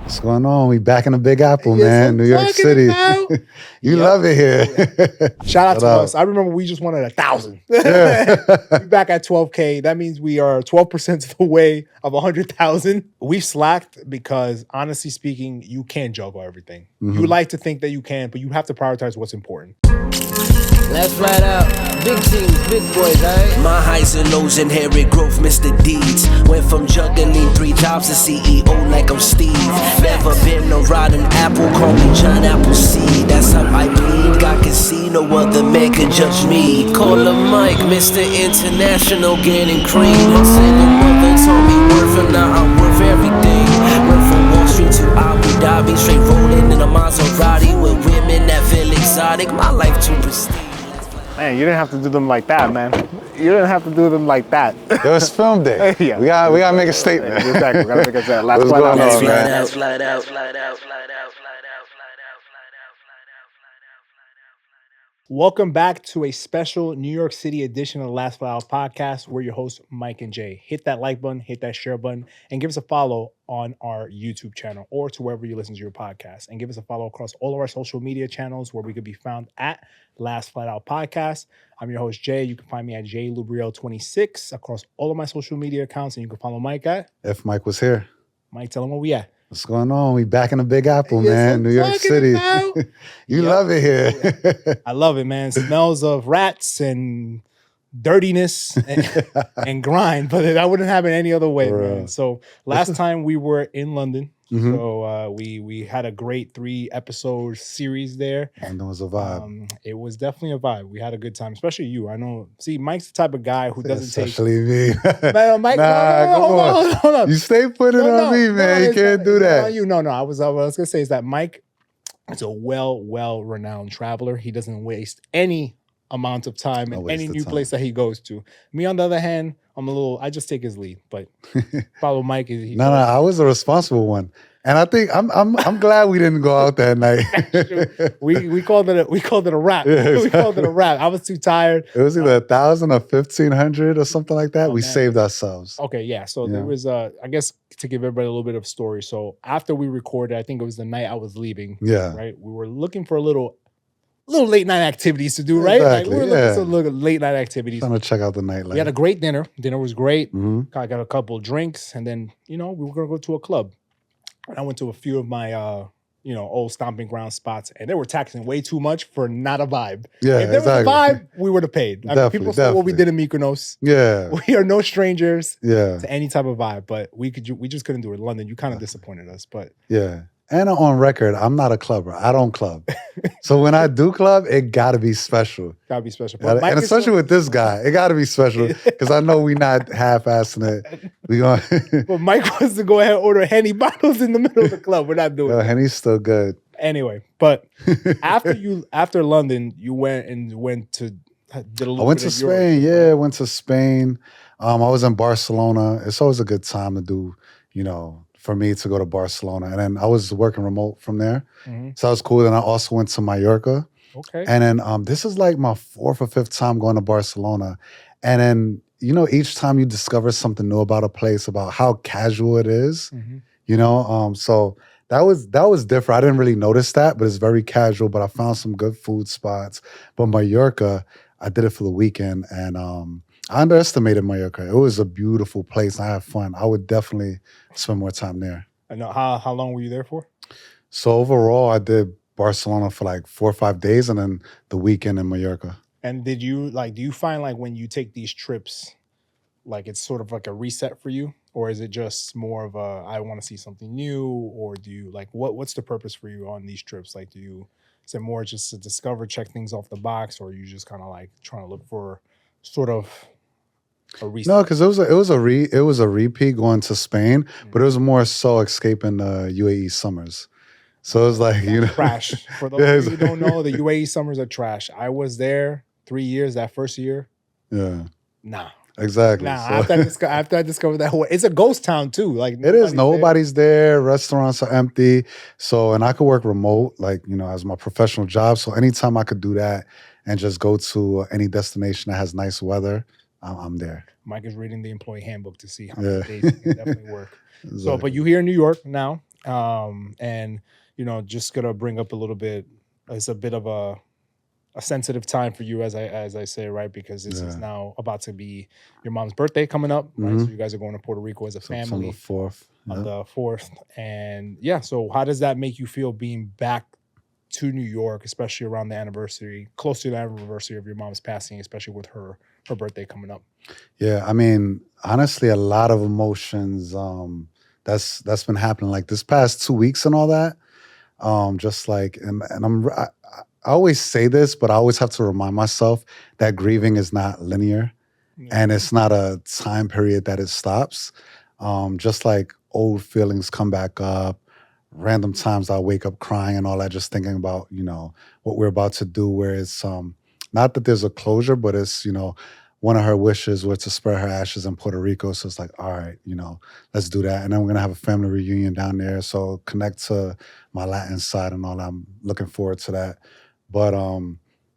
What's going on? We back in the Big Apple, man. New York City. You love it here. Shout out to us. I remember we just wanted 1,000. Yeah. We back at 12K. That means we are 12% of the way of 100,000. We slacked because, honestly speaking, you can't juggle everything. You like to think that you can, but you have to prioritize what's important. Let's flat out. Big teams, big boys, alright? My highs and lows inherit growth, Mr. Deeds. Went from juggling 3 jobs to CEO like I'm Steve. Never been a rotten apple, call me John Appleseed. That's how I bleed. God can see, no other man can judge me. Call him Mike, Mr. International, getting cream. Single mother told me worth, and now I'm worth everything. Went from Wall Street to Abu Dhabi, straight rolling in a Maserati with women that feel exotic. My life too pristine. Man, you didn't have to do them like that, man. You didn't have to do them like that. It was film day. Yeah. We gotta make a statement. Exactly. We gotta make a statement. What's going on, man? Flat out. Welcome back to a special New York City edition of the Last Flat Out podcast. We're your hosts, Mike and Jay. Hit that like button, hit that share button, and give us a follow on our YouTube channel or to wherever you listen to your podcast. And give us a follow across all of our social media channels where we could be found at Last Flat Out Podcast. I'm your host, Jay. You can find me at JLubriel26 across all of my social media accounts. And you can follow Mike at If Mike was here. Mike, tell him where we at. What's going on? We back in the Big Apple, man. New York City. You love it here. I love it, man. Smells of rats and dirtiness and grind, but that wouldn't happen any other way, man. So last time we were in London. So we had a great 3-episode series there. And it was a vibe. It was definitely a vibe. We had a good time, especially you. I know. See, Mike's the type of guy who doesn't Especially me. Man, Mike, hold on. You stay putting it on me, man. You can't do that. I was gonna say is that Mike is a well-renowned traveler. He doesn't waste any amount of time in any new place that he goes to. Me, on the other hand, I just take his lead, but follow Mike. No, I was the responsible one. And I think I'm glad we didn't go out that night. we called it a wrap. Yeah, exactly. We called it a wrap. I was too tired. It was either 1,000 or 1,500 or something like that. We saved ourselves. Okay, yeah. So there was I guess to give everybody a little bit of story. So after we recorded, I think it was the night I was leaving. Yeah. Right. We were looking for a little late night activities to do, right? Exactly, Like we were looking for late night activities. Trying to check out the nightlife. We had a great dinner. Dinner was great. I got a couple of drinks, and then we were gonna go to a club. And I went to a few of my old stomping ground spots, and they were taxing way too much for not a vibe. Yeah, if there was a vibe, we would have paid. People saw what we did in Mykonos. Yeah, we are no strangers. Yeah. To any type of vibe, but we just couldn't do it in London. You kind of disappointed us, but yeah. And on record, I'm not a clubber. I don't club. So when I do club, it got to be special. Gotta be special. And especially with this guy, it got to be special because I know we not half-assing it. We going. But Mike wants to go ahead and order Henny bottles in the middle of the club. We're not doing it. Henny's still good. Anyway, but after London, you went to did a little. I went to Spain. Europe. Yeah, went to Spain. I was in Barcelona. It's always a good time to do, for me to go to Barcelona. And then I was working remote from there. So that was cool. Then I also went to Mallorca. Okay. And then this is like my 4th or 5th time going to Barcelona. And then, each time you discover something new about a place, about how casual it is, so that was different. I didn't really notice that, but it's very casual. But I found some good food spots. But Mallorca, I did it for the weekend. And I underestimated Mallorca. It was a beautiful place. I had fun. I would definitely spend more time there. And how long were you there for? So overall, I did Barcelona for like 4 or 5 days, and then the weekend in Mallorca. And do you find like when you take these trips, like it's sort of like a reset for you, or is it just more of a I want to see something new, or do you like what's the purpose for you on these trips? Like, is it more just to discover, check things off the box, or are you just kind of like trying to look for sort of a reset? No, because it was a repeat going to Spain, but it was more so escaping the UAE summers. So it was like trash. For those of you who don't know, the UAE summers are trash. I was there 3 years. That first year, nah. Exactly. Nah, so. after I discovered that it's a ghost town too. Like it is. Nobody's there. Restaurants are empty. So, and I could work remote, like, as my professional job. So anytime I could do that and just go to any destination that has nice weather, I'm there. Mike is reading the employee handbook to see how many days he can definitely work. Exactly. So, but you here in New York now, And just gonna bring up a little bit. It's a bit of a sensitive time for you, as I say, right? Because this is Yeah. now about to be your mom's birthday coming up, right? So you guys are going to Puerto Rico as a September family 4th. on Yeah. the 4th, and so how does that make you feel being back to New York, especially around the anniversary, close to the anniversary of your mom's passing, especially with her birthday coming up? Yeah, I mean, honestly, a lot of emotions. That's been happening like this past 2 weeks and all that. Just like, and I always say this, but I always have to remind myself that grieving is not linear, and it's not a time period that it stops. Just like old feelings come back up, random times I wake up crying and all that, just thinking about what we're about to do. Where it's not that there's a closure, but it's one of her wishes was to spread her ashes in Puerto Rico. So it's like, all right, let's do that. And then we're gonna have a family reunion down there. So connect to my Latin side and all that. I'm looking forward to that. But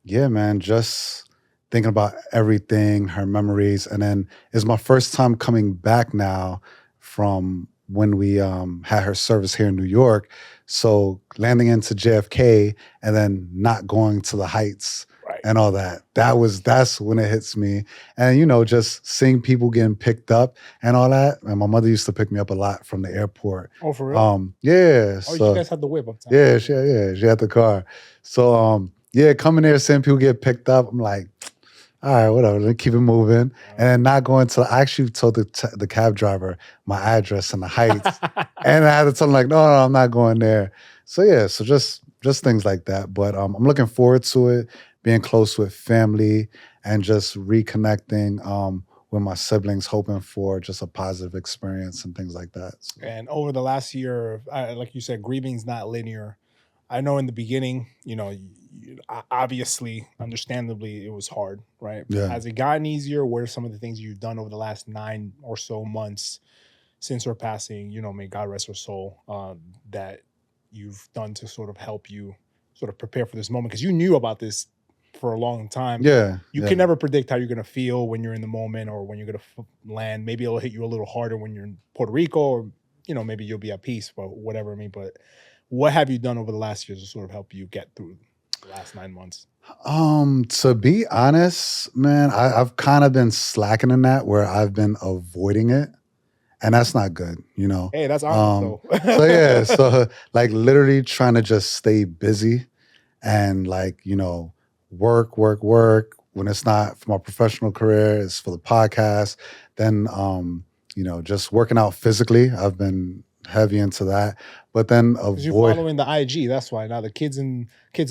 yeah, man, just thinking about everything, her memories. And then it's my first time coming back now from when we had her service here in New York. So landing into JFK and then not going to the Heights and all that. That's when it hits me. And just seeing people getting picked up and all that. And my mother used to pick me up a lot from the airport. Oh, for real? Yeah. Oh, so, you guys had the whip up time. Yeah, she had the car. So yeah, coming there, seeing people get picked up, I'm like, all right, whatever, then keep it moving. And then not going to, I actually told the cab driver my address in the Heights. And I had to tell him like, no, I'm not going there. So yeah, so just things like that. But I'm looking forward to it, being close with family and just reconnecting with my siblings, hoping for just a positive experience and things like that. So. And over the last year, like you said, grieving's not linear. I know in the beginning, obviously, understandably, it was hard, right? Yeah. Has it gotten easier? What are some of the things you've done over the last 9 or so months since her passing? May God rest her soul, that you've done to sort of help you sort of prepare for this moment? Because you knew about this for a long time. Yeah. You can never predict how you're going to feel when you're in the moment or when you're going to land. Maybe it'll hit you a little harder when you're in Puerto Rico, or, maybe you'll be at peace, but whatever. But what have you done over the last years to sort of help you get through the last 9 months? To be honest, man, I've kind of been slacking in that, where I've been avoiding it. And that's not good, Hey, that's honest though. So yeah, so like literally trying to just stay busy and like, work. When it's not for my professional career, it's for the podcast. Then just working out physically. I've been heavy into that. But then avoid. You're following the IG. That's why now the kids in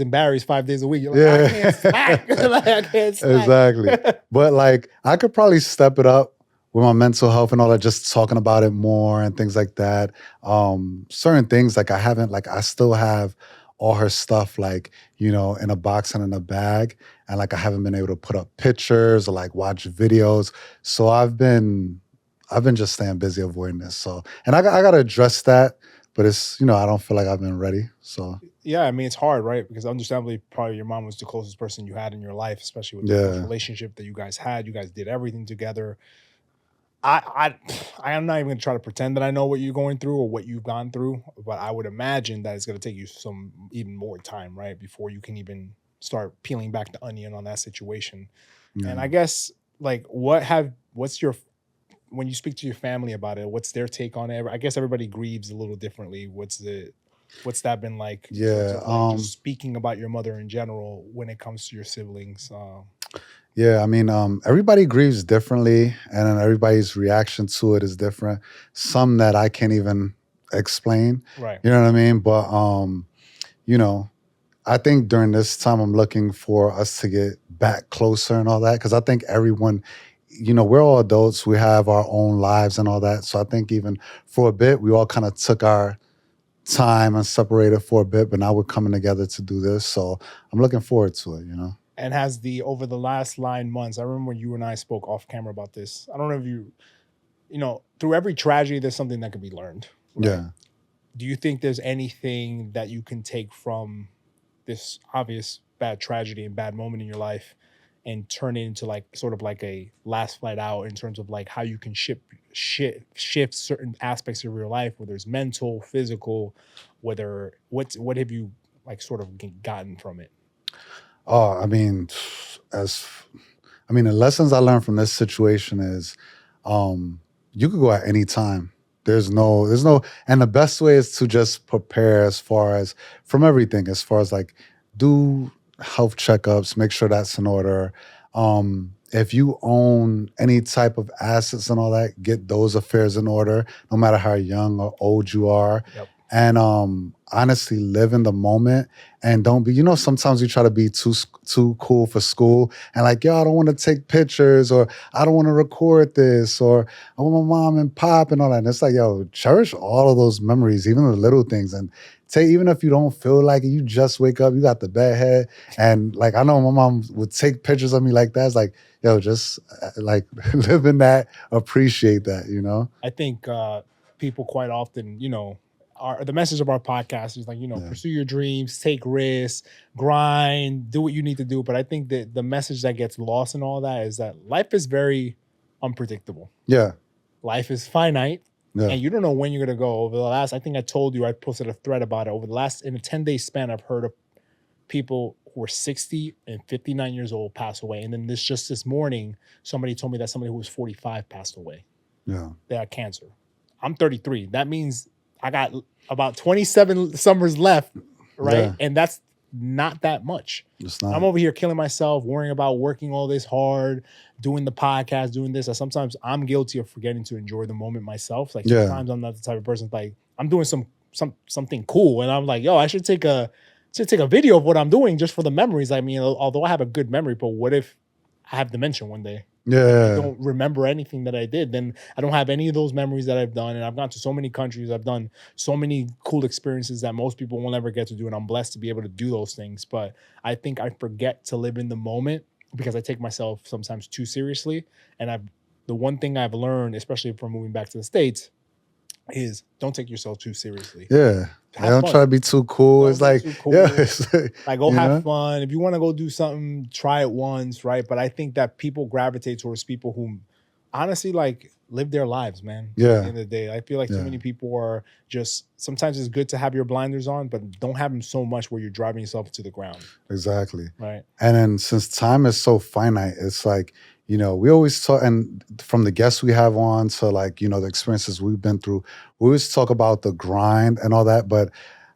Barry's 5 days a week. You're like, I can't slack. I can't slack. Exactly. But like I could probably step it up with my mental health and all that, just talking about it more and things like that. Certain things like I still have all her stuff like, in a box and in a bag. And like I haven't been able to put up pictures or like watch videos. So I've been just staying busy avoiding this. So, and I got to address that, but it's, I don't feel like I've been ready. So. Yeah, I mean, it's hard, right? Because understandably, probably your mom was the closest person you had in your life, especially with the close relationship that you guys had. You guys did everything together. I am not even going to try to pretend that I know what you're going through or what you've gone through, but I would imagine that it's going to take you some even more time, right? Before you can even start peeling back the onion on that situation. Yeah. And I guess like what's your, when you speak to your family about it, what's their take on it? I guess everybody grieves a little differently. What's that been like? Yeah. Just speaking about your mother in general when it comes to your siblings. Yeah, I mean, everybody grieves differently, and then everybody's reaction to it is different. Some that I can't even explain. Right. You know what I mean? But I think during this time I'm looking for us to get back closer and all that, because I think everyone, we're all adults, we have our own lives and all that. So I think even for a bit, we all kind of took our time and separated for a bit, but now we're coming together to do this. So I'm looking forward to it, And over the last 9 months, I remember when you and I spoke off camera about this. I don't know if you through every tragedy, there's something that can be learned. Right? Yeah. Do you think there's anything that you can take from this obvious bad tragedy and bad moment in your life and turn it into like sort of like a last flight out in terms of like how you can shift certain aspects of your life, whether it's mental, physical, whether what have you like sort of gotten from it? Oh, I mean, the lessons I learned from this situation is, you could go at any time. There's no, and the best way is to just prepare as far as from everything, as far as like do health checkups, make sure that's in order. If you own any type of assets and all that, get those affairs in order, no matter how young or old you are. Yep. And honestly, live in the moment and don't be, sometimes you try to be too cool for school and like, yo, I don't want to take pictures or I don't want to record this or I want my mom and pop and all that. And it's like, yo, cherish all of those memories, even the little things. And even if you don't feel like it, you just wake up, you got the bed head. And like, I know my mom would take pictures of me like that. It's like, yo, just like live in that, appreciate that, I think people quite often, the message of our podcast is like, pursue your dreams, take risks, grind, do what you need to do. But I think that the message that gets lost in all that is that life is very unpredictable. Yeah. Life is finite. Yeah. And you don't know when you're going to go. Over the last, I think I told you, I posted a thread about it. In a 10-day span, I've heard of people who are 60 and 59 years old pass away. And then this morning, somebody told me that somebody who was 45 passed away. Yeah. They had cancer. I'm 33. That means I got about 27 summers left, right? Yeah. And that's not that much. It's not. I'm over here killing myself, worrying about working all this hard, doing the podcast, doing this. Sometimes I'm guilty of forgetting to enjoy the moment myself. Like sometimes I'm not the type of person like I'm doing something cool, and I'm like, yo, I should take a video of what I'm doing just for the memories. I mean, although I have a good memory, but what if I have dementia one day? Yeah. I don't remember anything that I did. Then I don't have any of those memories that I've done. And I've gone to so many countries. I've done so many cool experiences that most people won't ever get to do. And I'm blessed to be able to do those things. But I think I forget to live in the moment because I take myself sometimes too seriously. And the one thing I've learned, especially from moving back to the States, is don't take yourself too seriously. Yeah. Don't try to be too cool. It's like, cool. Yeah, like go have fun. If you want to go do something, try it once, right? But I think that people gravitate towards people who honestly like live their lives, man. Yeah. At the end of the day, I feel like too many people are just, sometimes it's good to have your blinders on, but don't have them so much where you're driving yourself to the ground. Exactly. Right. And then since time is so finite, it's like, we always talk, and from the guests we have on to like, the experiences we've been through, we always talk about the grind and all that. But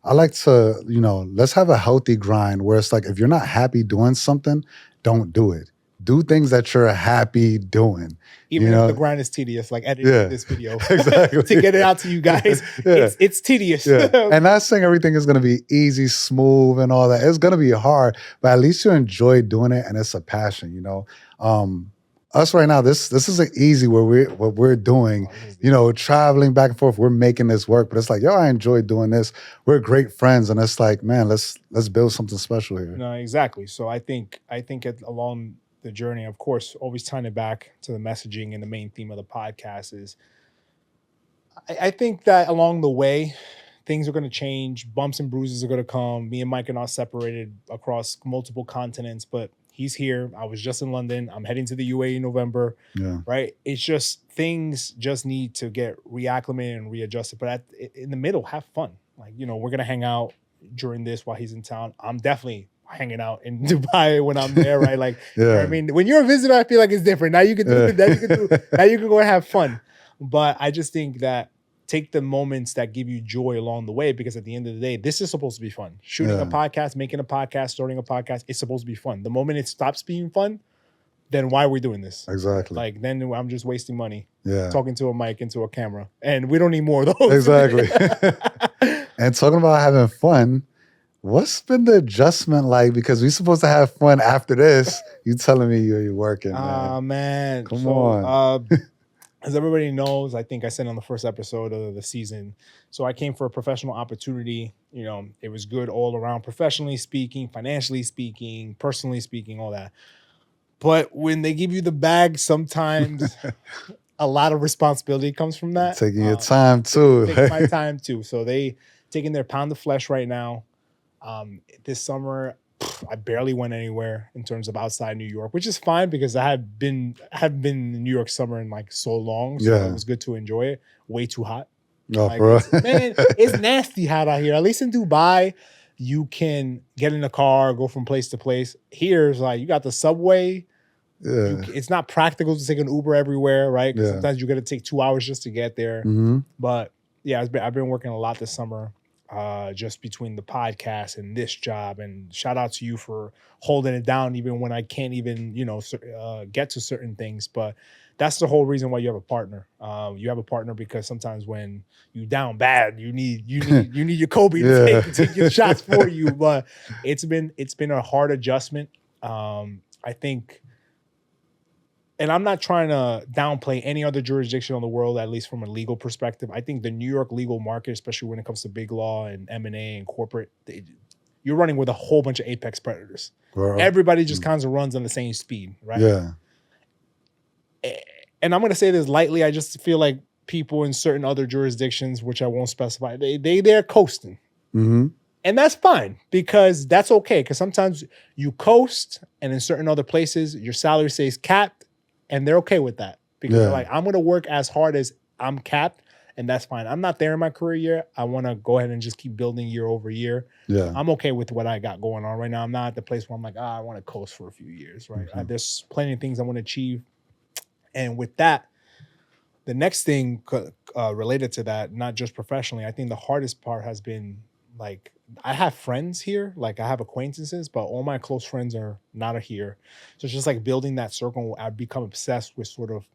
I like to, let's have a healthy grind where it's like, if you're not happy doing something, don't do it. Do things that you're happy doing. Even if the grind is tedious, like editing this video. Exactly. To get it out to you guys. It's tedious. Yeah. And not saying everything is going to be easy, smooth, and all that. It's going to be hard, but at least you enjoy doing it and it's a passion, Us right now, this isn't easy what we're doing, traveling back and forth. We're making this work, but it's like, yo, I enjoy doing this. We're great friends, and it's like, man, let's build something special here. No, exactly. So I think along the journey, of course, always tying it back to the messaging and the main theme of the podcast is, I think that along the way, things are going to change. Bumps and bruises are going to come. Me and Mike are not separated across multiple continents, but he's here. I was just in London. I'm heading to the UAE in November. Yeah. Right. It's just things just need to get reacclimated and readjusted. But in the middle, have fun. Like, we're going to hang out during this while he's in town. I'm definitely hanging out in Dubai when I'm there. Right. Like, you know what I mean, when you're a visitor, I feel like it's different. Now you can do it. Now you can go and have fun. But I just think that take the moments that give you joy along the way, because at the end of the day, this is supposed to be fun. Shooting a podcast, making a podcast, starting a podcast, it's supposed to be fun. The moment it stops being fun, then why are we doing this? Exactly. Like, then I'm just wasting money talking to a mic into a camera. And we don't need more of those. Exactly. And talking about having fun, what's been the adjustment like? Because we're supposed to have fun after this. You telling me you're working, man. Man. Come on. As everybody knows, I think I said on the first episode of the season, so I came for a professional opportunity. It was good all around, professionally speaking, financially speaking, personally speaking, all that. But when they give you the bag, sometimes a lot of responsibility comes from that. Taking your time too. Taking my time too. So they taking their pound of flesh right now. This summer, I barely went anywhere in terms of outside New York, which is fine because I have been in New York summer in like so long, so Yeah. it was good to enjoy it. Way too hot. Oh, Like, for real? man, it's nasty hot out here. At least in Dubai, you can get in a car, go from place to place. Here, it's like you got the subway. Yeah. It's not practical to take an Uber everywhere, right? Because Yeah. sometimes you got to take 2 hours just to get there. Mm-hmm. But yeah, I've been working a lot this summer, just between the podcast and this job. And shout out to you for holding it down, even when I can't even, get to certain things. But that's the whole reason why you have a partner. You have a partner because sometimes when you down bad, you need your Kobe Yeah. to take your shots for you. But it's been a hard adjustment. I think. And I'm not trying to downplay any other jurisdiction in the world, at least from a legal perspective. I think the New York legal market, especially when it comes to big law and M&A and corporate, you're running with a whole bunch of apex predators. Bro. Everybody just kind of runs on the same speed, right? Yeah. And I'm going to say this lightly. I just feel like people in certain other jurisdictions, which I won't specify, they're coasting. Mm-hmm. And that's fine because that's okay. Because sometimes you coast and in certain other places, your salary stays capped. And they're okay with that because they're like, I'm going to work as hard as I'm capped, and that's fine. I'm not there in my career yet. I want to go ahead and just keep building year over year. Yeah. I'm okay with what I got going on right now. I'm not at the place where I'm like, I want to coast for a few years, right? Mm-hmm. There's plenty of things I want to achieve. And with that, the next thing related to that, not just professionally, I think the hardest part has been like, I have friends here, like I have acquaintances, but all my close friends are not here. So it's just like building that circle. I've become obsessed with sort of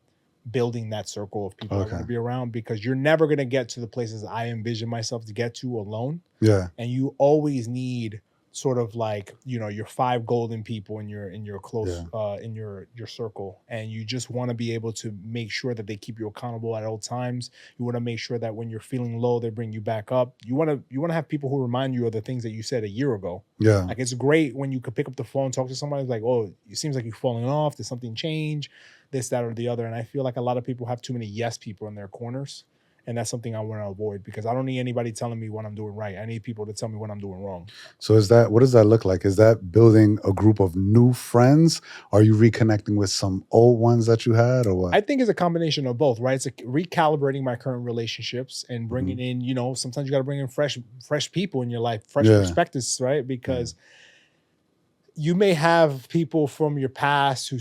building that circle of people I want to be around because you're never going to get to the places I envision myself to get to alone. Yeah. And you always need sort of like, your 5 golden people in your close, in your circle. And you just want to be able to make sure that they keep you accountable at all times. You want to make sure that when you're feeling low, they bring you back up. You want to have people who remind you of the things that you said a year ago. Yeah. Like it's great when you could pick up the phone, talk to somebody like, oh, it seems like you're falling off. Did something change? This, that, or the other. And I feel like a lot of people have too many yes people in their corners. And that's something I want to avoid because I don't need anybody telling me what I'm doing right. I need people to tell me what I'm doing wrong. So what does that look like? Is that building a group of new friends? Are you reconnecting with some old ones that you had or what? I think it's a combination of both, right? It's like recalibrating my current relationships and bringing in, sometimes you got to bring in fresh people in your life, fresh perspectives, right? Because you may have people from your past who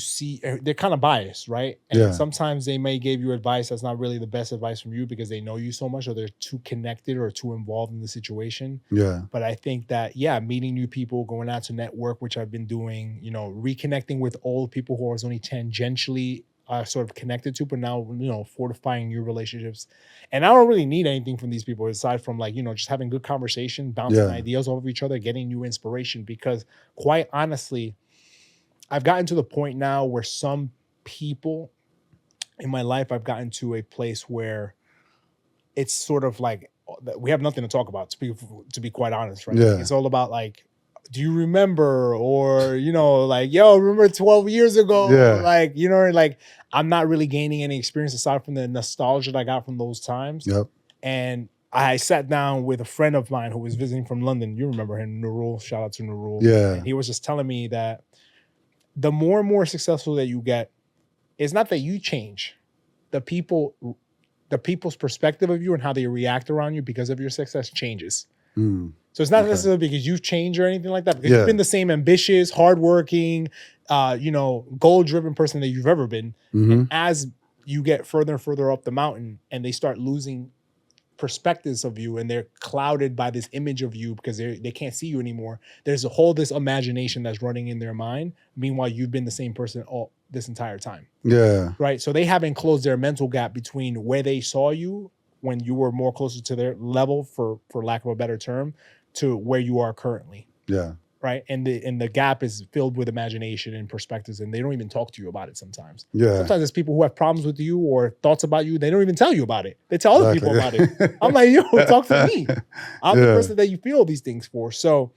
they're kind of biased, right? And sometimes they may give you advice that's not really the best advice from you because they know you so much or they're too connected or too involved in the situation. Yeah. But I think that, meeting new people, going out to network, which I've been doing, reconnecting with old people who I was only tangentially sort of connected to, but now, fortifying new relationships. And I don't really need anything from these people aside from like, just having good conversation, bouncing ideas off of each other, getting new inspiration. Because quite honestly, I've gotten to the point now where some people in my life, I've gotten to a place where it's sort of like, we have nothing to talk about, to be quite honest, right? Yeah. It's all about like, do you remember? Or, like, yo, remember 12 years ago? Yeah. Like, like I'm not really gaining any experience aside from the nostalgia that I got from those times. Yep. And I sat down with a friend of mine who was visiting from London. You remember him, Nurul. Shout out to Nurul. Yeah. And he was just telling me that the more and more successful that you get, it's not that you change. The people's perspective of you and how they react around you because of your success changes. So it's not necessarily because you've changed or anything like that, because you've been the same ambitious, hardworking, goal-driven person that you've ever been. And as you get further and further up the mountain and they start losing perspectives of you and they're clouded by this image of you because they can't see you anymore, there's this imagination that's running in their mind. Meanwhile, you've been the same person all this entire time. Yeah. Right? So they haven't closed their mental gap between where they saw you when you were more closer to their level, for lack of a better term, to where you are currently. Yeah. Right. And the gap is filled with imagination and perspectives, and they don't even talk to you about it sometimes. Yeah. Sometimes there's people who have problems with you or thoughts about you. They don't even tell you about it. They tell other people about it. I'm like, yo, talk to me. I'm the person that you feel these things for. So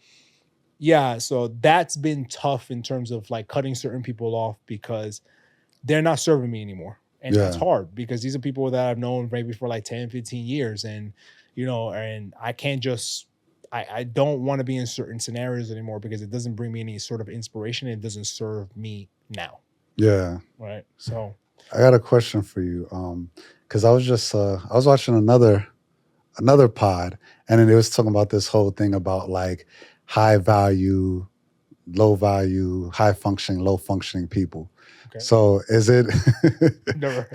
so that's been tough in terms of like cutting certain people off because they're not serving me anymore. And that's hard because these are people that I've known maybe for like 10, 15 years. And, and I can't just I don't want to be in certain scenarios anymore because it doesn't bring me any sort of inspiration. It doesn't serve me now. Yeah. Right. So I got a question for you. Because I was watching another pod, and then it was talking about this whole thing about like high value, low value, high functioning, low functioning people. Okay. So is it? Never.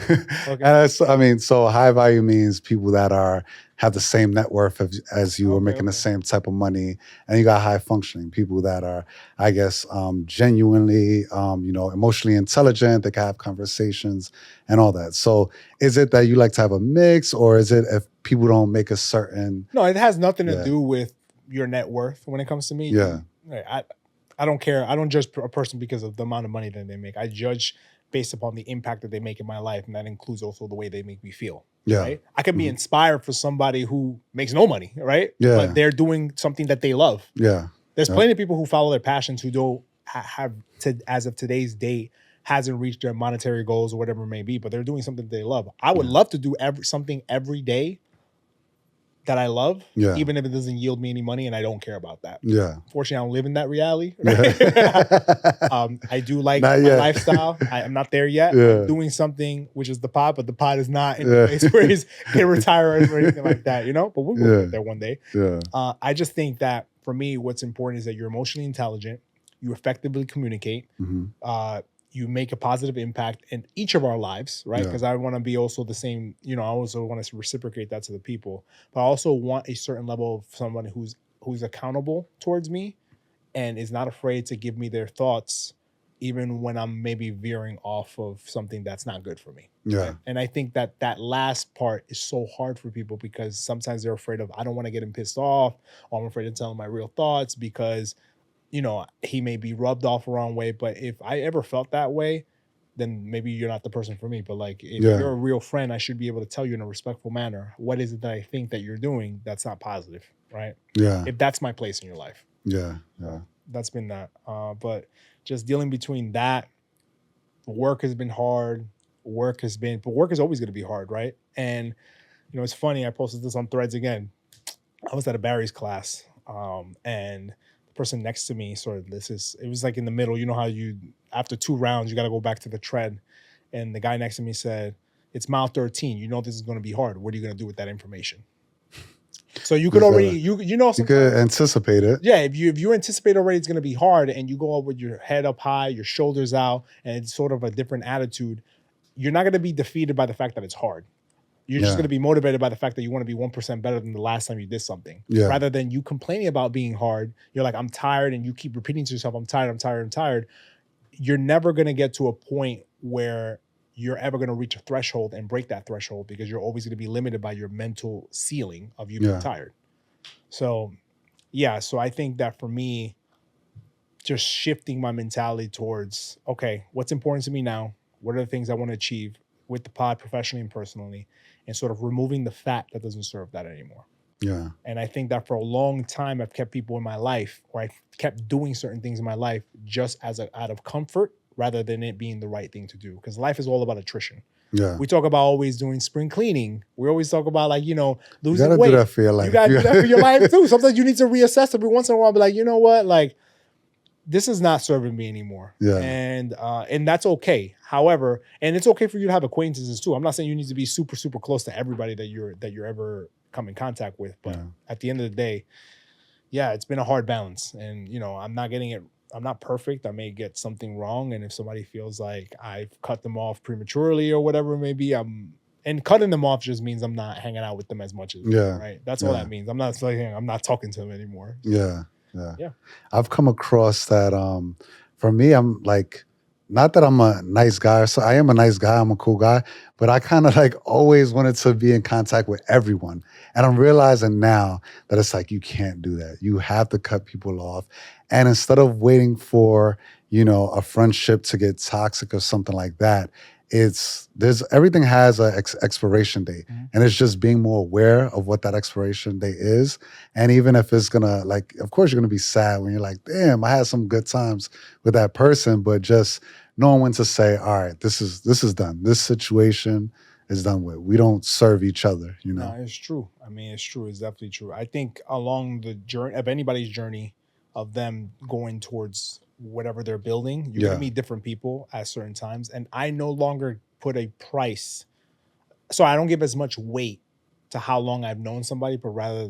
Okay. So high value means people that have the same net worth as you, or making the same type of money, and you got high functioning people that are, I guess, genuinely, emotionally intelligent. They can have conversations and all that. So is it that you like to have a mix, or is it if people don't make a certain? No, it has nothing to do with your net worth when it comes to me. Yeah. I don't care. I don't judge a person because of the amount of money that they make. I judge based upon the impact that they make in my life, and that includes also the way they make me feel. Yeah. Right? I can be inspired for somebody who makes no money, right? Yeah. But they're doing something that they love. Yeah. There's plenty of people who follow their passions who don't have as of today's date, hasn't reached their monetary goals or whatever it may be, but they're doing something they love. I would love to do something every day that I love, even if it doesn't yield me any money, and I don't care about that. Yeah. Fortunately, I don't live in that reality. Right? I do like my lifestyle. I'm not there yet. I'm doing something, which is the pod, but the pod is not in the place where he's can retire or anything like that, But we'll get there one day. Yeah. I just think that for me, what's important is that you're emotionally intelligent, you effectively communicate, you make a positive impact in each of our lives, right? Because I want to be also the same, I also want to reciprocate that to the people. But I also want a certain level of someone who's accountable towards me and is not afraid to give me their thoughts, even when I'm maybe veering off of something that's not good for me. Yeah. Right? And I think that last part is so hard for people because sometimes they're afraid of, I don't want to get him pissed off, or I'm afraid to tell him my real thoughts because he may be rubbed off the wrong way. But if I ever felt that way, then maybe you're not the person for me. But like, if you're a real friend, I should be able to tell you in a respectful manner, what is it that I think that you're doing that's not positive, right? Yeah. If that's my place in your life. Yeah. Yeah. That's been that. But just dealing between that, work has been hard. But work is always going to be hard, right? And, it's funny. I posted this on Threads again. I was at a Barry's class, and person next to me it was like in the middle, how you after 2 rounds you got to go back to the tread, and the guy next to me said, it's mile 13, this is going to be hard, what are you going to do with that information? So you could already you could anticipate it. Yeah, if you anticipate already it's going to be hard, and you go up with your head up high, your shoulders out, and it's sort of a different attitude, you're not going to be defeated by the fact that it's hard. You're just going to be motivated by the fact that you want to be 1% better than the last time you did something. Yeah. Rather than you complaining about being hard, you're like, I'm tired, and you keep repeating to yourself, I'm tired. You're never going to get to a point where you're ever going to reach a threshold and break that threshold, because you're always going to be limited by your mental ceiling of you being tired. So, so I think that for me, just shifting my mentality towards, okay, what's important to me now? What are the things I want to achieve with the pod professionally and personally? And sort of removing the fat that doesn't serve that anymore. Yeah. And I think that for a long time, I've kept people in my life, or I kept doing certain things in my life just out of comfort, rather than it being the right thing to do. Because life is all about attrition. Yeah. We talk about always doing spring cleaning. We always talk about losing weight. You gotta do that for your life. You gotta do that for your life too. Sometimes you need to reassess every once in a while. Be like, you know what? Like, this is not serving me anymore. Yeah. And that's okay. However, and it's okay for you to have acquaintances too. I'm not saying you need to be super, super close to everybody that you're ever come in contact with. But at the end of the day, it's been a hard balance. And, I'm not getting it. I'm not perfect. I may get something wrong. And if somebody feels like I've cut them off prematurely or whatever it may be, and cutting them off just means I'm not hanging out with them as much as right. That's all that means. I'm not saying I'm not talking to them anymore. Yeah. I've come across that for me, I'm like, not that I'm a nice guy, so I am a nice guy, I'm a cool guy, but I kind of like always wanted to be in contact with everyone. And I'm realizing now that it's like, you can't do that. You have to cut people off. And instead of waiting for, a friendship to get toxic or something like that, everything has an expiration date, and it's just being more aware of what that expiration date is. And even if it's gonna, like, of course you're gonna be sad when you're like, damn, I had some good times with that person, but just knowing when to say, all right, this is done. This situation is done with. We don't serve each other, you No, know. it's true. I mean, it's true. It's definitely true. I think along the journey of anybody's journey of them going towards whatever they're building, you're gonna meet different people at certain times. And I no longer put a price, so I don't give as much weight to how long I've known somebody, but rather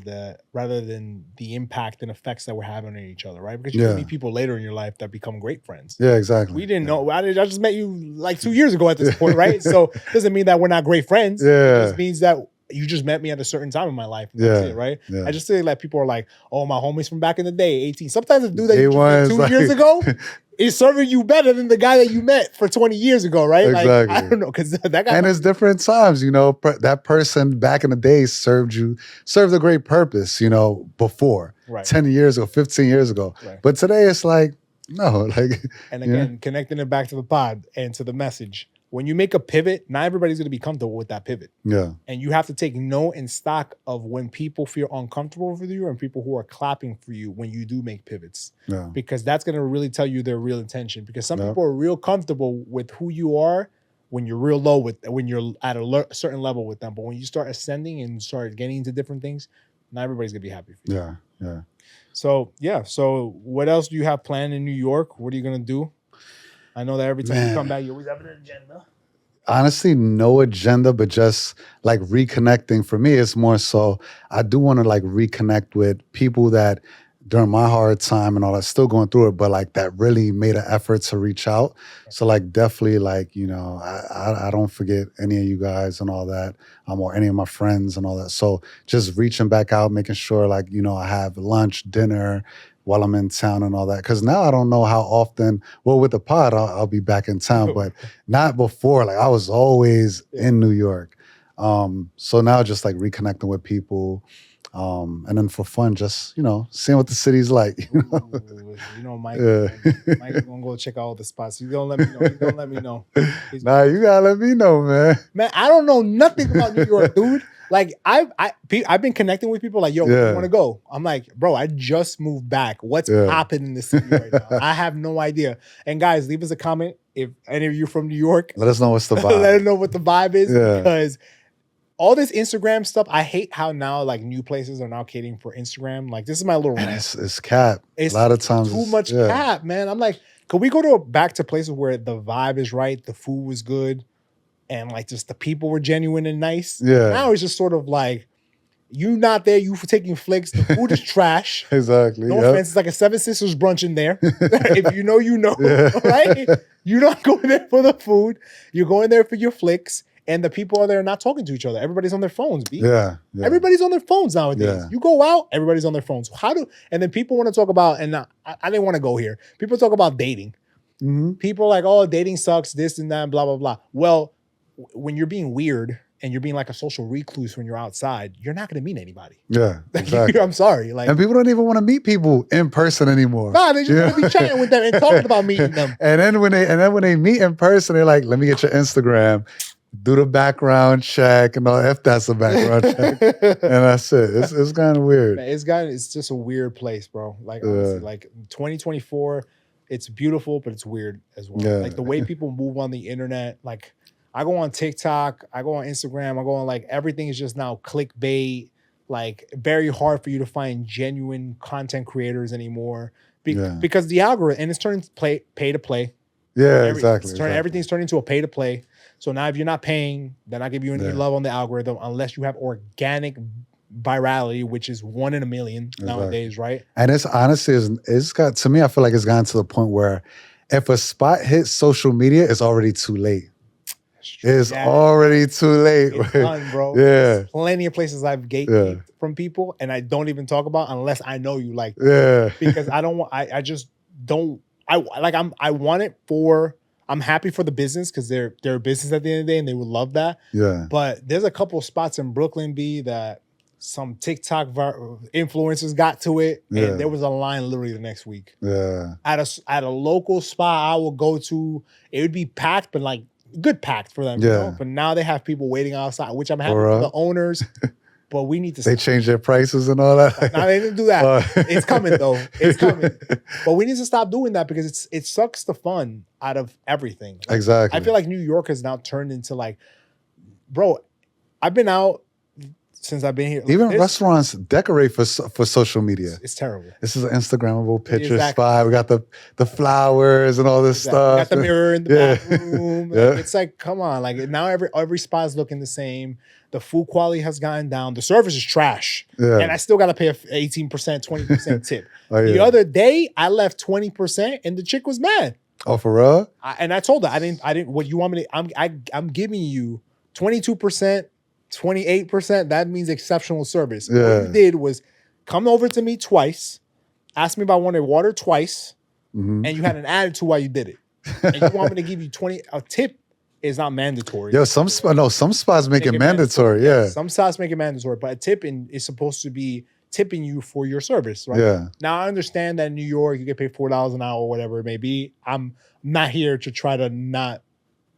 than the impact and effects that we're having on each other, right? Because you can meet people later in your life that become great friends. Yeah, exactly. We didn't know. I just met you like 2 years ago at this point, right? So it doesn't mean that we're not great friends. It just means that you just met me at a certain time in my life. That's it, right? I just say like people are like, oh, my homies from back in the day, 18. Sometimes the dude that you met 2 years ago is serving you better than the guy that you met for 20 years ago, right? Exactly. Like, I don't know, because that guy. And it's different times, you know. That person back in the day served a great purpose, you know, before 10 years ago, 15 years ago. But today it's like, no, like. And again, connecting it back to the pod and to the message. When you make a pivot, not everybody's going to be comfortable with that pivot. Yeah. And you have to take note and stock of when people feel uncomfortable with you and people who are clapping for you when you do make pivots. Yeah. Because that's going to really tell you their real intention. Because some people are real comfortable with who you are when you're real low when you're at a certain level with them. But when you start ascending and start getting into different things, not everybody's going to be happy for you. Yeah. Yeah. So, what else do you have planned in New York? What are you going to do? I know that every time you come back, you always have an agenda. Honestly, no agenda, but just like reconnecting. For me, it's more so I do want to like reconnect with people that during my hard time and all that, still going through it, but like that really made an effort to reach out. So like definitely like, you know, I don't forget any of you guys and all that, or any of my friends and all that. So just reaching back out, making sure like, you know, I have lunch, dinner, while I'm in town and all that. Because now I don't know how often, well, with the pod, I'll be back in town, but not before. Like I was always in New York. So now just like reconnecting with people. And then for fun, just, you know, seeing what the city's like. You know, Mike is going to go check out all the spots. He's going to let me know. He's going to let me know. Nah, you got to let me know, man. Man, I don't know nothing about New York, dude. Like I've been connecting with people like, yo, where you want to go? I'm like, bro, I just moved back. What's happening in the city right now? I have no idea. And guys, leave us a comment if any of you from New York. Let us know what's the vibe. Let us know what the vibe is because all this Instagram stuff, I hate how now like new places are now catering for Instagram. Like this is my little rant. It's cap. A lot of times too much cap, man. I'm like, could we go back to places where the vibe is right, the food was good, and like just the people were genuine and nice? Yeah. Now it's just sort of like you not there, you for taking flicks. The food is trash. Exactly. No offense, it's like a Seven Sisters brunch in there. If you know, you know, right? You're not going there for the food. You're going there for your flicks. And the people are there not talking to each other. Everybody's on their phones, B. Yeah. Everybody's on their phones nowadays. Yeah. You go out, everybody's on their phones. And then people want to talk about, and I didn't want to go here. People talk about dating. Mm-hmm. People are like, oh, dating sucks, this and that, blah, blah, blah. Well, when you're being weird and you're being like a social recluse when you're outside, you're not going to meet anybody. Yeah, exactly. I'm sorry. Like, and people don't even want to meet people in person anymore. Nah, they just want to be chatting with them and talking about meeting them. And then when they meet in person, they're like, let me get your Instagram. Do the background check and all, if that's a background check, and that's it. It's kind of weird. Man, it's just a weird place, bro. Like honestly, like 2024, it's beautiful, but it's weird as well. Yeah. Like the way people move on the internet. Like I go on TikTok, I go on Instagram, I go on like everything is just now clickbait. Like very hard for you to find genuine content creators anymore because the algorithm and it's turning pay to play. Yeah, exactly. Everything's turning into a pay to play. So now if you're not paying, they're not giving you any love on the algorithm unless you have organic virality, which is 1 in a million nowadays, right? And it's honestly, it's got, to me, I feel like it's gotten to the point where if a spot hits social media, it's already too late. It's already too late. It's done, bro. Yeah. There's plenty of places I've gatekeeped from people and I don't even talk about unless I know you like because I don't want, I just don't, I want it for, I'm happy for the business because they're a business at the end of the day and they would love that. Yeah. But there's a couple of spots in Brooklyn, B, that some TikTok influencers got to it and there was a line literally the next week. Yeah. At a local spot I will go to, it would be packed, but like good packed for them. You know? But now they have people waiting outside, which I'm happy for the owners. But we need to They changed their prices and all that. No, they didn't do that. It's coming though. It's coming. But we need to stop doing that because it sucks the fun out of everything. Like, exactly. I feel like New York has now turned into like bro, I've been out since I've been here. Even restaurants decorate for social media. It's terrible. This is an Instagrammable picture Exactly. spot. We got the flowers and all this stuff. We got the mirror in the bathroom. Yeah. Like, it's like, come on. Like now every spot is looking the same. The food quality has gotten down. The service is trash. Yeah. And I still got to pay a 18%, 20% tip. Oh, yeah. The other day, I left 20% and the chick was mad. Oh, for real? And I told her, I didn't, what you want me to, I'm giving you 22%, 28%. That means exceptional service. Yeah. What you did was come over to me twice, ask me if I wanted water twice, and you had an attitude while you did it. And you want me to give you a tip is not mandatory. Yo, some spots make it mandatory. Yeah. Some spots make it mandatory, but a tipping is supposed to be tipping you for your service, right? Yeah. Now I understand that in New York you get paid $4 an hour or whatever it may be. I'm not here to try to not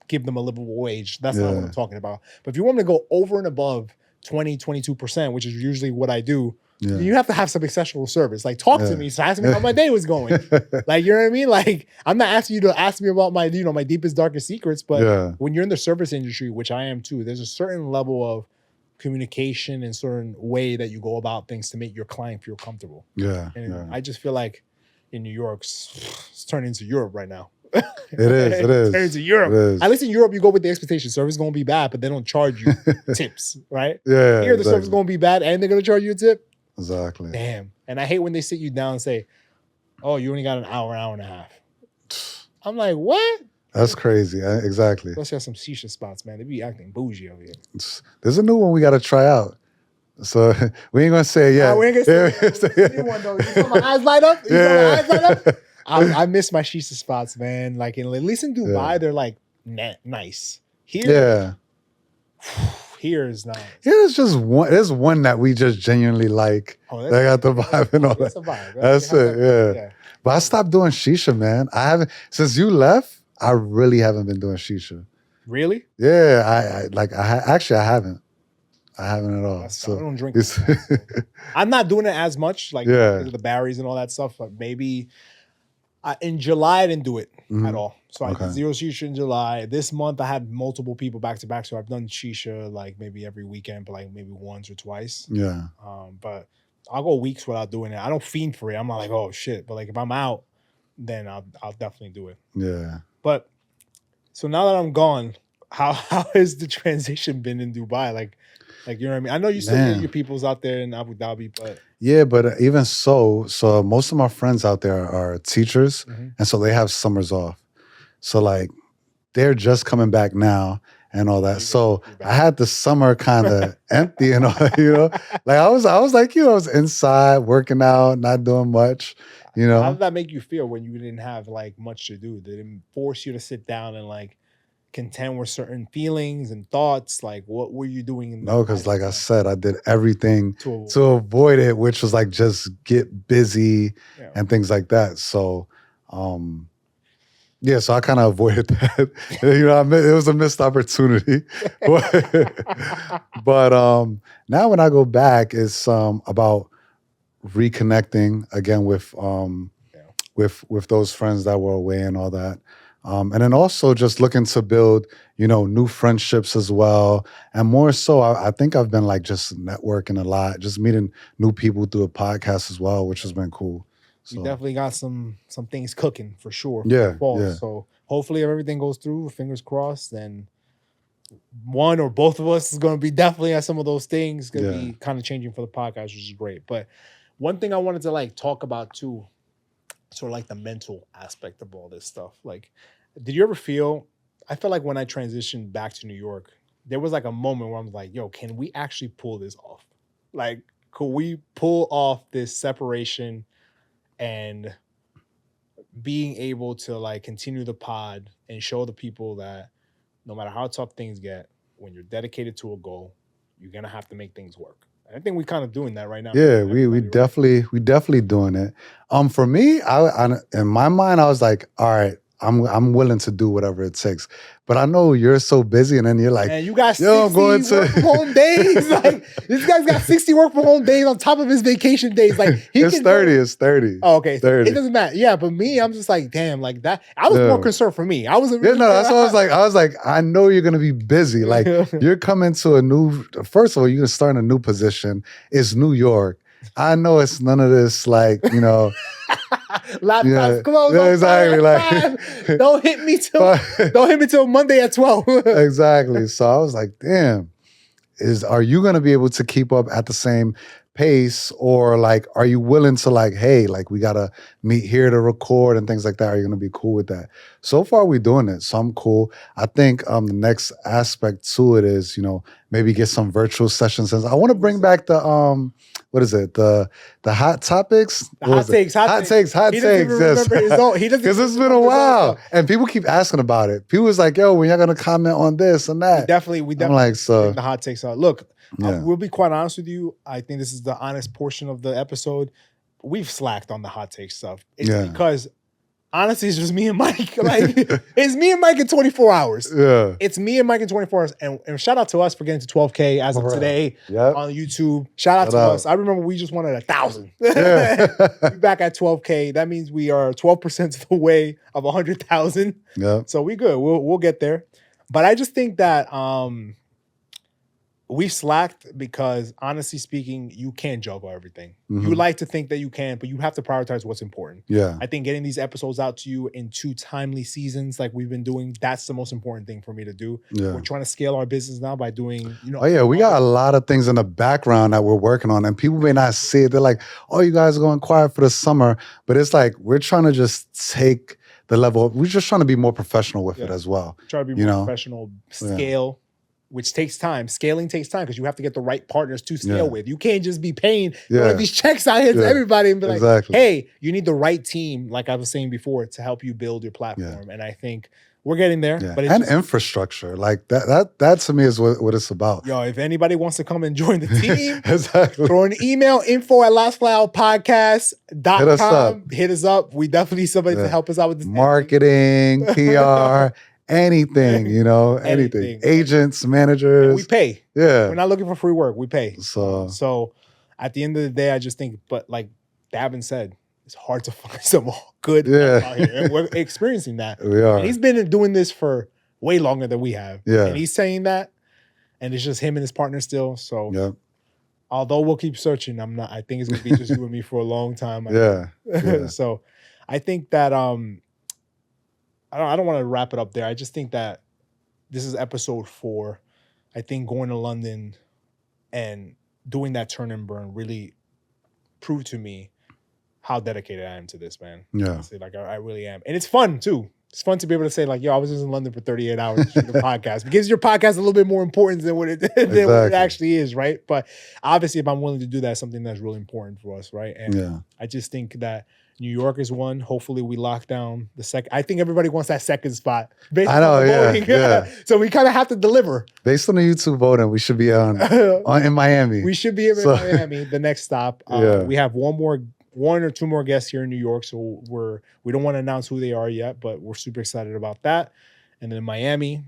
give them a livable wage. That's not what I'm talking about. But if you want me to go over and above 20, 22%, which is usually what I do, you have to have some exceptional service. Like talk to me. So ask me how my day was going. Like, you know what I mean? Like, I'm not asking you to ask me about my, my deepest, darkest secrets. But when you're in the service industry, which I am too, there's a certain level of communication and certain way that you go about things to make your client feel comfortable. And I just feel like in New York, it's turning into Europe right now. It is. Turning to Europe. At least in Europe, you go with the expectation. Service is going to be bad, but they don't charge you tips, right? Yeah. Here, the service is going to be bad and they're going to charge you a tip. Exactly. Damn. And I hate when they sit you down and say, oh, you only got an hour and a half. I'm like, what? That's crazy. Exactly. Let's have some shisha spots, man. They be acting bougie over here. There's a new one we got to try out. So we ain't going to say it yet. We ain't going to say it. New one, though. You saw my eyes light up? I miss my shisha spots, man. Like, at least in Dubai, they're like nice. Here, here is nice. There's just one. There's one that we just genuinely like. They got the vibe and all that. A vibe, right? That's it. Yeah. But I stopped doing shisha, man. I haven't since you left. I really haven't been doing shisha. Really? Yeah. I haven't. I haven't at all. I don't drink. I'm not doing it as much, like the berries and all that stuff. But maybe in July I didn't do it at all. So I did zero shisha in July. This month I had multiple people back to back. So I've done shisha like maybe every weekend, but like maybe once or twice. Yeah. But I'll go weeks without doing it. I don't fiend for it. I'm not like, oh shit. But like if I'm out, then I'll definitely do it. Yeah. But so now that I'm gone, how has the transition been in Dubai? Like you know what I mean? I know you still get your peoples out there in Abu Dhabi, but yeah, but even so most of my friends out there are teachers, and so they have summers off. So like they're just coming back now and all that. So I had the summer kind of empty and all that, you know. Like I was like, I was inside working out, not doing much, you know. How did that make you feel when you didn't have like much to do? Did it force you to sit down and like contend with certain feelings and thoughts? Like what were you doing? No, because like I said, I did everything to avoid it, which was like just get busy and things like that. So so I kind of avoided that. You know, it was a missed opportunity. But now when I go back, it's about reconnecting again with those friends that were away and all that. And then also just looking to build, new friendships as well. And more so, I think I've been like just networking a lot, just meeting new people through a podcast as well, which has been cool. So. You definitely got some things cooking for sure. Yeah. So hopefully if everything goes through, fingers crossed, then one or both of us is going to be definitely at some of those things. Going to be kind of changing for the podcast, which is great. But one thing I wanted to like talk about too, sort of like the mental aspect of all this stuff. Like, did you ever I felt like when I transitioned back to New York, there was like a moment where I'm like, yo, can we actually pull this off? Like, could we pull off this separation and being able to like continue the pod and show the people that no matter how tough things get, when you're dedicated to a goal, you're going to have to make things work. I think we're kind of doing that right now. Yeah, we definitely doing it. For me, I in my mind, I was like, all right, I'm willing to do whatever it takes. But I know you're so busy, and then you're like, and you got 60 I'm going to work from home days. Like this guy's got 60 work from home days on top of his vacation days. Like it's 30. It's 30. Oh, okay. 30. It doesn't matter. Yeah, but me, I'm just like, damn, like that. I was more concerned for me. I wasn't. Yeah, no, that's what I was like. I was like, I know you're gonna be busy. Like you're coming to a new. First of all, you're gonna start in a new position. It's New York. I know it's none of this, like, you know. Laptop's closed. Yeah, exactly. Like, don't hit me till Monday at 12. Exactly. So I was like, damn, are you gonna be able to keep up at the same pace, or like, are you willing to like, hey, like we gotta meet here to record and things like that? Are you gonna be cool with that? So far we're doing it, so I'm cool. I think the next aspect to it is, you know, maybe get some virtual sessions. I want to bring back the what is it? The hot topics? Hot takes. Yes. Because it's been a while. And people keep asking about it. People was like, yo, when y'all gonna comment on this and that? We definitely I'm like, so the hot takes out. Look, yeah. We'll be quite honest with you. I think this is the honest portion of the episode. We've slacked on the hot take stuff. It's because honestly, it's just me and Mike. Like it's me and Mike in 24 hours. Yeah. It's me and Mike in 24 hours. And shout out to us for getting to 12K as of today on YouTube. Shout out to us. I remember we just wanted 1,000. Yeah. We're back at 12K. That means we are 12% of the way of 100,000. Yeah. So we good. We'll get there. But I just think that we've slacked because, honestly speaking, you can't juggle everything. You like to think that you can, but you have to prioritize what's important. Yeah. I think getting these episodes out to you in 2 timely seasons like we've been doing, that's the most important thing for me to do. Yeah. We're trying to scale our business now by doing, you know. Oh, yeah. We got a lot of things in the background that we're working on, and people may not see it. They're like, oh, you guys are going quiet for the summer. But it's like, we're trying to just take the level. We're just trying to be more professional with it as well. Try to be more professional, scale. Which takes time. Scaling takes time because you have to get the right partners to scale with. You can't just be paying these checks out here to everybody and be like, hey, you need the right team, like I was saying before, to help you build your platform. Yeah. And I think we're getting there. Yeah. But it's and infrastructure. Like that to me is what it's about. Yo, if anybody wants to come and join the team, exactly. Throw an email, info@lastflyoutpodcast.com. Hit us up. We definitely need somebody to help us out with this. Marketing, PR. Anything, you know, anything. Agents, managers. And we pay. Yeah. We're not looking for free work. We pay. So at the end of the day, I just think, but like Davin said, it's hard to find some good out here. And we're experiencing that. We are. And he's been doing this for way longer than we have. Yeah. And he's saying that. And it's just him and his partner still. So although we'll keep searching, I think it's gonna be just you and me for a long time. So I think that I don't want to wrap it up there. I just think that this is episode 4. I think going to London and doing that turn and burn really proved to me how dedicated I am to this, man. Yeah. Honestly, like I really am. And it's fun too. It's fun to be able to say like, yo, I was just in London for 38 hours to shoot a podcast. It gives your podcast a little bit more importance than what it actually is, right? But obviously, if I'm willing to do that, it's something that's really important for us, right? And I just think that New York is one. Hopefully we lock down the second. I think everybody wants that second spot. I know, yeah. So we kind of have to deliver. Based on the YouTube voting, we should be in Miami. We should be in Miami, the next stop. We have one or two more guests here in New York. So we don't want to announce who they are yet, but we're super excited about that. And then Miami,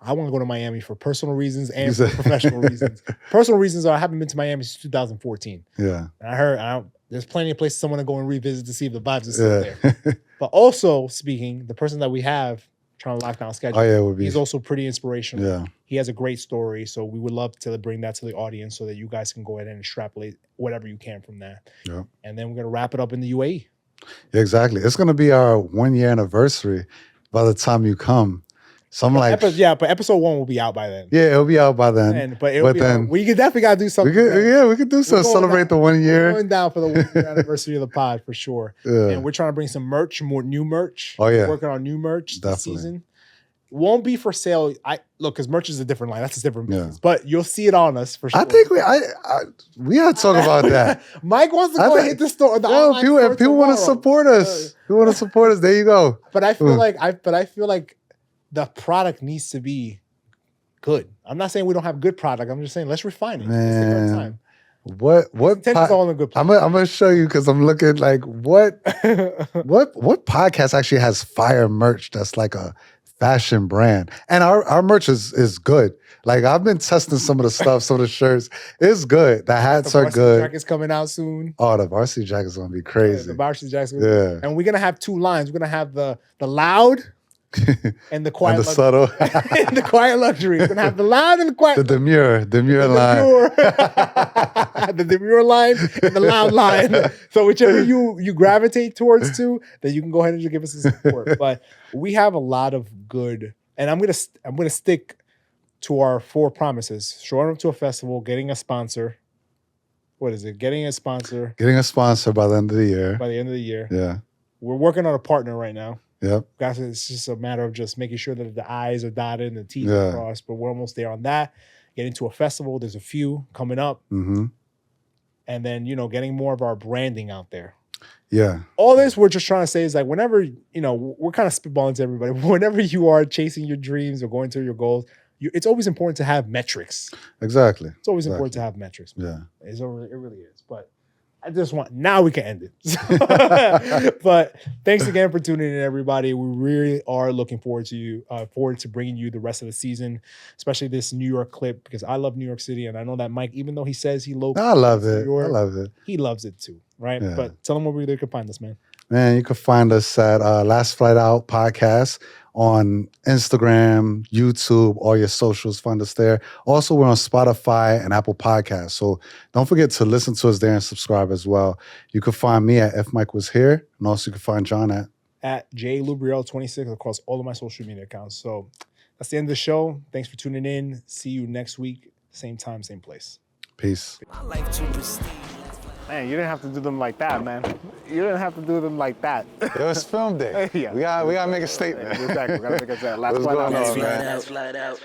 I want to go to Miami for personal reasons and for professional reasons. Personal reasons are I haven't been to Miami since 2014. Yeah. And I heard there's plenty of places I want to go and revisit to see if the vibes are still there. But also speaking, the person that we have trying to lock down schedule, he's also pretty inspirational. Yeah. He has a great story. So we would love to bring that to the audience so that you guys can go ahead and extrapolate whatever you can from that. Yeah. And then we're going to wrap it up in the UAE. Exactly. It's going to be our 1-year anniversary by the time you come. So I'm like, but episode 1 will be out by then. Yeah, it'll be out by then. But then we definitely got to do something. We could do something. Celebrate the 1 year. We're going down for the 1-year anniversary of the pod for sure. Yeah. And we're trying to bring some merch, more new merch. Oh yeah, we're working on new merch this season. Won't be for sale. Because merch is a different line. That's a different business. But you'll see it on us for sure. I think we had to talk about that. Mike wants to go and hit the store. People want to support us. People want to support us. There you go. But I feel like the product needs to be good. I'm not saying we don't have good product. I'm just saying let's refine it. Man, What Intention's all in a good place. I'm gonna show you because I'm looking like what podcast actually has fire merch that's like a fashion brand, and our merch is good. Like I've been testing some of the stuff, some of the shirts. It's good. The hats The are varsity good. jacket's coming out soon. Oh, the varsity jacket's gonna be crazy. The varsity jacket's Yeah. and we're gonna have 2 lines. We're gonna have the loud and the quiet, and the subtle, the quiet luxury. We're gonna have the loud and the quiet. the demure line. The demure line and the loud line. So whichever you gravitate towards to, then you can go ahead and just give us the support. But we have a lot of good, and I'm gonna stick to our 4 promises: showing up to a festival, getting a sponsor. What is it? Getting a sponsor Getting a sponsor by the end of the year. by the end of the year. Yeah. We're working on a partner right now. Yep. Guys, it's just a matter of just making sure that the I's are dotted and the T's Yeah. are crossed, but we're almost there on that. Getting to a festival, there's a few coming up. Mm-hmm. And then, getting more of our branding out there. Yeah. All this we're just trying to say is like whenever, we're kind of spitballing to everybody. Whenever you are chasing your dreams or going to your goals, it's always important to have metrics. Exactly. It's always important to have metrics. Yeah. It really is. But I just now we can end it. But thanks again for tuning in, everybody. We really are looking forward to bringing you the rest of the season, especially this New York clip, because I love New York City, and I know that Mike, even though he says he I love it. York, I love it. he loves it too, right? Yeah. But tell them where they can find us, man. Man, you can find us at Last Flight Out Podcast on Instagram, YouTube, all your socials. Find us there. Also, we're on Spotify and Apple Podcasts. So don't forget to listen to us there and subscribe as well. You can find me at If Mike Was Here. And also you can find John at JLubriel26 across all of my social media accounts. So that's the end of the show. Thanks for tuning in. See you next week. Same time, same place. Peace. Man, you didn't have to do them like that, man. You didn't have to do them like that. It was film day. Yeah. We gotta make a statement. Exactly. We gotta make a last What's flight going out. on, man? Flat out.